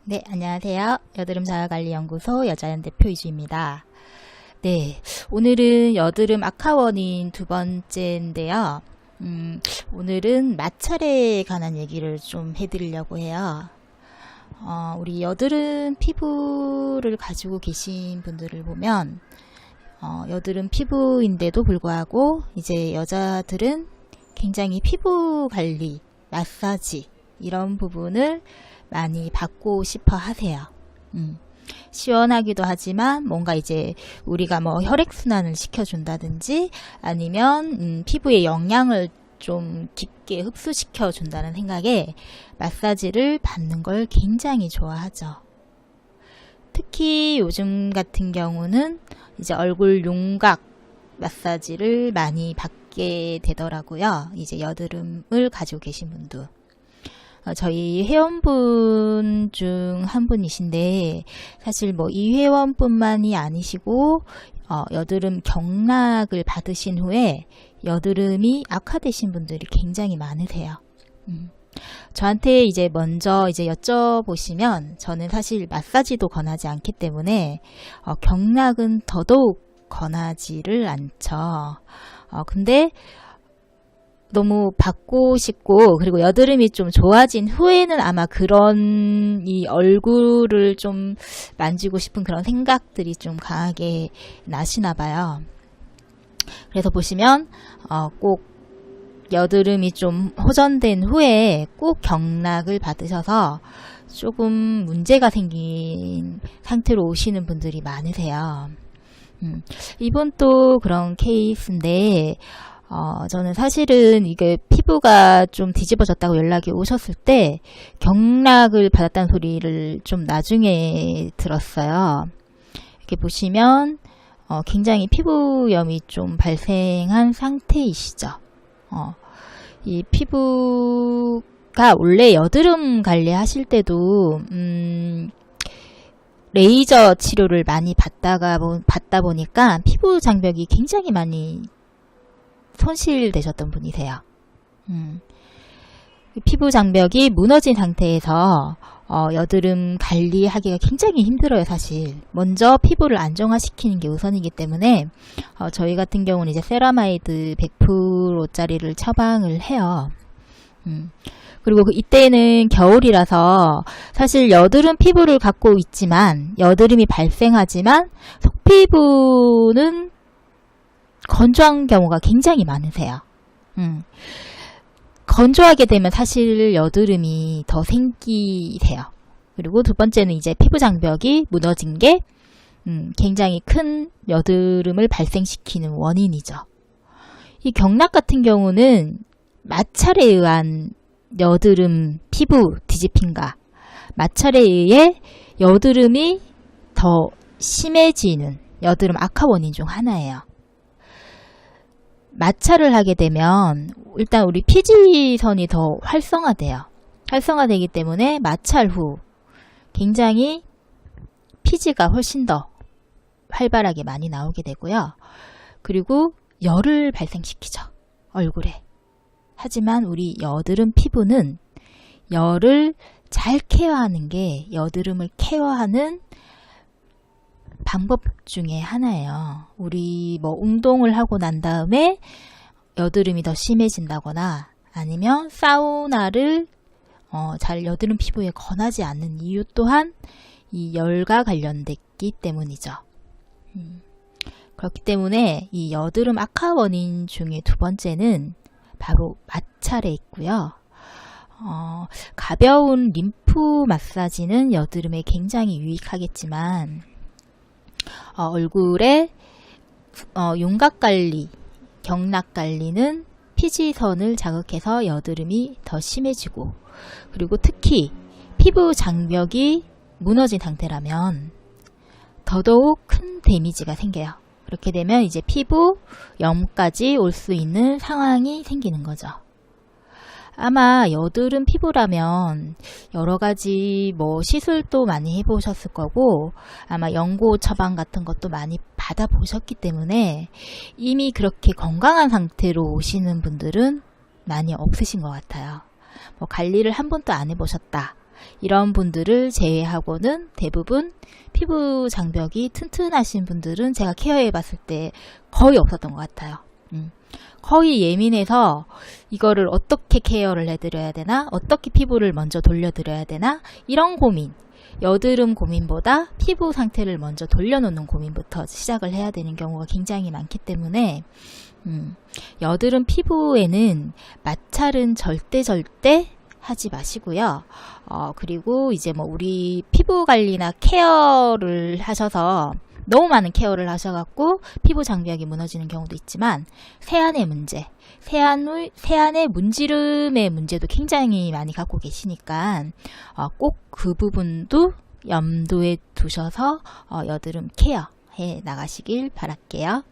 네, 안녕하세요. 여드름 자아관리연구소 여자연 대표 이주입니다. 네, 오늘은 여드름 악화 원인 두 번째인데요. 오늘은 마찰에 관한 얘기를 좀 해드리려고 해요. 우리 여드름 피부를 가지고 계신 분들을 보면 여드름 피부인데도 불구하고 이제 여자들은 굉장히 피부 관리, 마사지 이런 부분을 많이 받고 싶어 하세요. 시원하기도 하지만 뭔가 이제 우리가 뭐 혈액순환을 시켜준다든지 아니면 피부에 영양을 좀 깊게 흡수시켜 준다는 생각에 마사지를 받는 걸 굉장히 좋아하죠. 특히 요즘 같은 경우는 이제 얼굴 윤곽 마사지를 많이 받게 되더라고요. 이제 여드름을 가지고 계신 분도. 저희 회원분 중 한 분이신데 사실 뭐 이 회원뿐만이 아니시고 여드름 경락을 받으신 후에 여드름이 악화되신 분들이 굉장히 많으세요. 저한테 이제 먼저 이제 여쭤보시면 저는 사실 마사지도 권하지 않기 때문에 경락은 더더욱 권하지를 않죠. 근데 너무 받고 싶고 그리고 여드름이 좀 좋아진 후에는 아마 그런 이 얼굴을 좀 만지고 싶은 그런 생각들이 좀 강하게 나시나 봐요. 그래서 보시면 꼭 여드름이 좀 호전된 후에 꼭 경락을 받으셔서 조금 문제가 생긴 상태로 오시는 분들이 많으세요. 이번 또 그런 케이스인데 저는 사실은 이게 피부가 좀 뒤집어졌다고 연락이 오셨을 때 경락을 받았다는 소리를 좀 나중에 들었어요. 이렇게 보시면 굉장히 피부염이 좀 발생한 상태이시죠. 이 피부가 원래 여드름 관리하실 때도 레이저 치료를 많이 받다 보니까 피부 장벽이 굉장히 많이 손실되셨던 분이세요. 피부 장벽이 무너진 상태에서 여드름 관리하기가 굉장히 힘들어요. 사실 먼저 피부를 안정화시키는 게 우선이기 때문에 저희 같은 경우는 이제 세라마이드 100%짜리를 처방을 해요. 그리고 이때는 겨울이라서 사실 여드름 피부를 갖고 있지만 여드름이 발생하지만 속피부는 건조한 경우가 굉장히 많으세요. 건조하게 되면 사실 여드름이 더 생기세요. 그리고 두 번째는 이제 피부 장벽이 무너진 게 굉장히 큰 여드름을 발생시키는 원인이죠. 이 경락 같은 경우는 마찰에 의한 여드름 피부 뒤집힘과 마찰에 의해 여드름이 더 심해지는 여드름 악화 원인 중 하나예요. 마찰을 하게 되면 일단 우리 피지선이 더 활성화돼요. 활성화되기 때문에 마찰 후 굉장히 피지가 훨씬 더 활발하게 많이 나오게 되고요. 그리고 열을 발생시키죠. 얼굴에. 하지만 우리 여드름 피부는 열을 잘 케어하는 게 여드름을 케어하는 방법 중에 하나예요. 우리 뭐 운동을 하고 난 다음에 여드름이 더 심해진다거나 아니면 사우나를 잘 여드름 피부에 권하지 않는 이유 또한 이 열과 관련됐기 때문이죠. 그렇기 때문에 이 여드름 악화 원인 중에 두 번째는 바로 마찰에 있고요. 가벼운 림프 마사지는 여드름에 굉장히 유익하겠지만 얼굴에 윤곽 관리, 경락 관리는 피지선을 자극해서 여드름이 더 심해지고 그리고 특히 피부 장벽이 무너진 상태라면 더더욱 큰 데미지가 생겨요. 그렇게 되면 이제 피부염까지 올 수 있는 상황이 생기는 거죠. 아마 여드름 피부라면 여러가지 뭐 시술도 많이 해보셨을 거고 아마 연고 처방 같은 것도 많이 받아보셨기 때문에 이미 그렇게 건강한 상태로 오시는 분들은 많이 없으신 것 같아요. 뭐 관리를 한 번도 안 해보셨다. 이런 분들을 제외하고는 대부분 피부 장벽이 튼튼하신 분들은 제가 케어해 봤을 때 거의 없었던 것 같아요. 거의 예민해서 이거를 어떻게 케어를 해드려야 되나, 어떻게 피부를 먼저 돌려드려야 되나, 이런 고민, 여드름 고민보다 피부 상태를 먼저 돌려놓는 고민부터 시작을 해야 되는 경우가 굉장히 많기 때문에 여드름 피부에는 마찰은 절대 하지 마시고요. 그리고 이제 뭐 우리 피부 관리나 케어를 하셔서 너무 많은 케어를 하셔갖고 피부 장벽이 무너지는 경우도 있지만 세안의 문제, 세안의 문지름의 문제도 굉장히 많이 갖고 계시니까 꼭 그 부분도 염두에 두셔서 여드름 케어해 나가시길 바랄게요.